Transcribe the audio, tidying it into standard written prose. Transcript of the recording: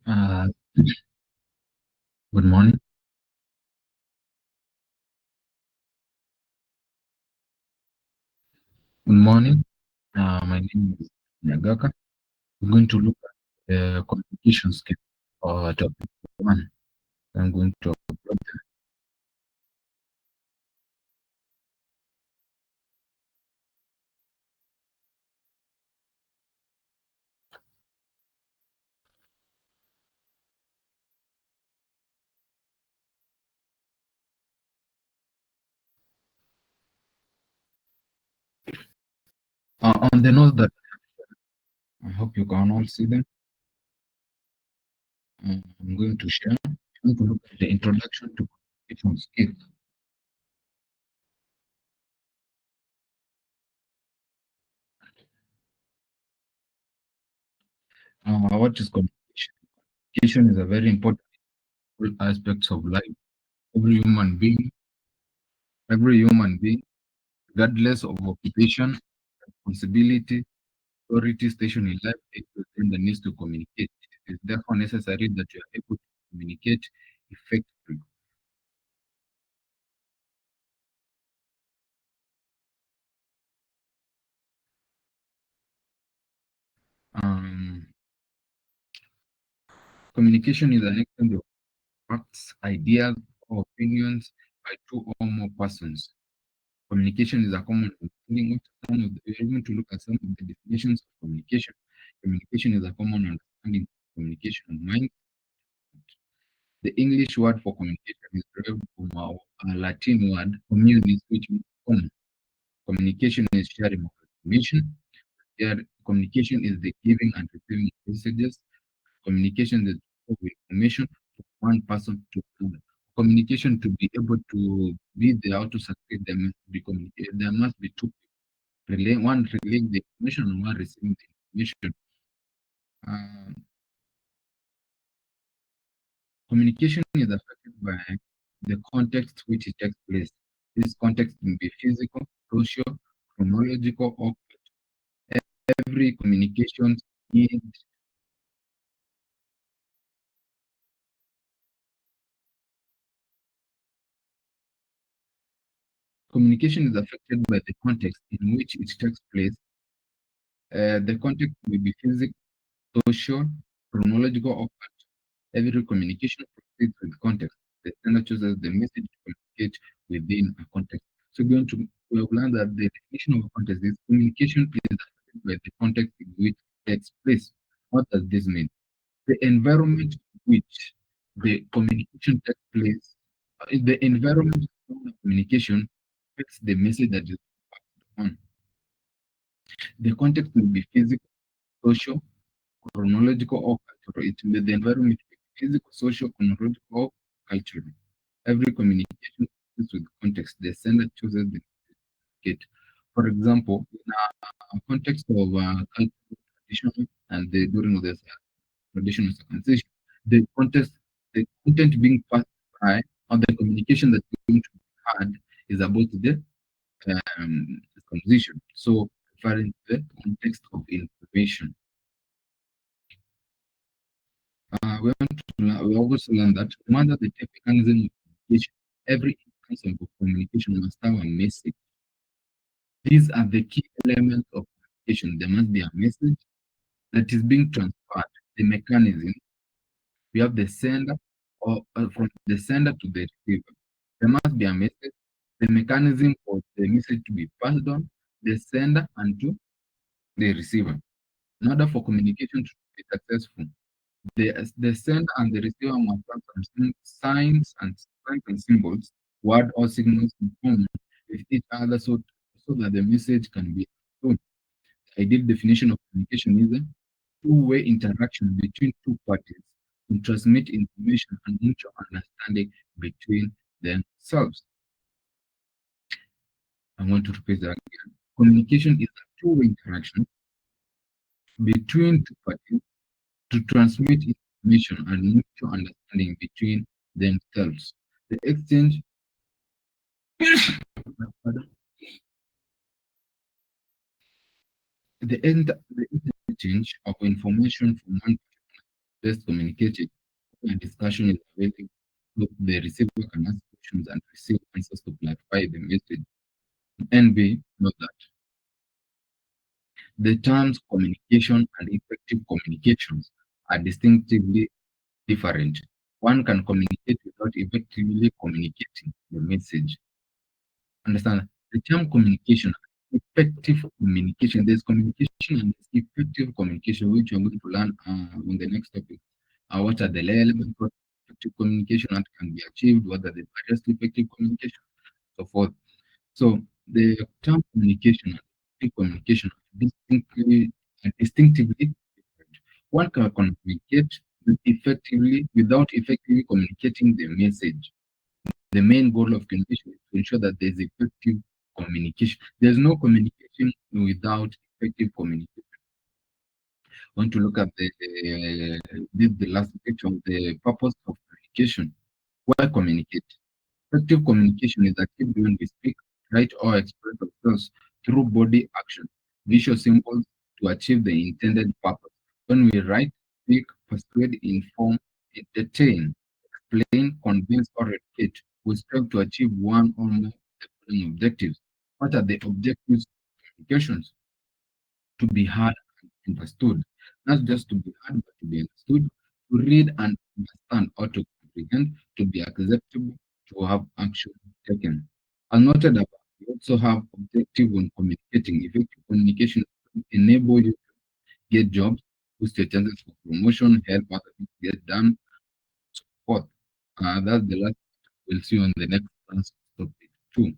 Uh, Good morning. Good morning. My name is Nyagaka. We're going to look at the communication skill or topic one. I'm going to upload on the notes that I hope you can all see them. I'm going to share. I'm going to look at the introduction to communication skill. What is communication? Communication is a very important aspect of life. Every human being, every human being, regardless of occupation, responsibility, authority station in life then the needs to communicate. It is therefore necessary that you are able to communicate effectively. Um, Communication is an exchange of facts, ideas, or opinions by two or more persons. Communication is a common understanding. We are going to look at some of the definitions of communication. Communication is a common understanding of communication of mind. The English word for communication is derived from a Latin word, communis, which means common. Communication is sharing of information. Communication is the giving and receiving of messages. Communication is the flow of information from one person to another. Communication to be able to be there to succeed, there must be communication. There must be two people, one relaying the information and one receiving the information. Uh, Communication is affected by the context which it takes place. This context can be physical, social, chronological, or every communication needs. Communication is affected by the context in which it takes place. The context may be physical, social, chronological, or cultural. Every communication proceeds with context. The sender chooses the message to communicate within a context. So we have learned that the definition of a context is communication is affected by the context in which it takes place. What does this mean? The environment in which the communication takes place, the environment of the communication affects the message that is on. The context will be physical, social, chronological, or cultural. It will be the environment will be physical, social, chronological, or cultural. Every communication is with context. The sender chooses the communicate. For example, in a context of cultural tradition and during the traditional circumcision, the context, the content being passed by or the communication that is going to be had is about the circumcision. So referring to the context of information. We also learn that no matter the type mechanism of communication, every instance of communication must have a message. These are the key elements of communication. There must be a message that is being transferred. The mechanism, we have the sender or from the sender to the receiver. There must be a message, the mechanism for the message to be passed on, the sender and to the receiver. In order for communication to be successful, the sender and the receiver must have some signs and symbols, word or signals in common with each other so that the message can be understood. The ideal definition of communication is a two-way interaction between two parties to transmit information and mutual understanding between themselves. I want to repeat that again. Communication is a two-way interaction between two parties to transmit information and mutual understanding between themselves. The exchange, the interchange of information from one. Best communicated. A discussion is available. Look, the receiver can ask questions and receive answers to clarify the message. And B, note that the terms communication and effective communications are distinctively different. One can communicate without effectively communicating the message. Understand? The term communication, effective communication, there's communication and there's effective communication, which you're going to learn on the next topic. What are the elements of effective communication that can be achieved? What are the barriers to effective communication? So forth. So the term communication and effective communication are distinctively different. One can communicate effectively without effectively communicating the message. The main goal of communication is to ensure that there's effective communication. There's no communication without effective communication. I want to look at the last picture of the purpose of communication. Why communicate? Effective communication is achieved when we speak, write, or express ourselves through body action, visual symbols to achieve the intended purpose. When we write, speak, persuade, inform, entertain, explain, convince, or educate, we strive to achieve one or more of the following objectives. What are the objectives of communications? To be heard and understood. Not just to be heard, but to be understood, to read and understand or to comprehend, to be acceptable, to have action taken. As noted above, we also have objective when communicating. Effective communication enable you to get jobs, boost your chances for promotion, help other people get done, support. That's the last we'll see on the next class topic 2.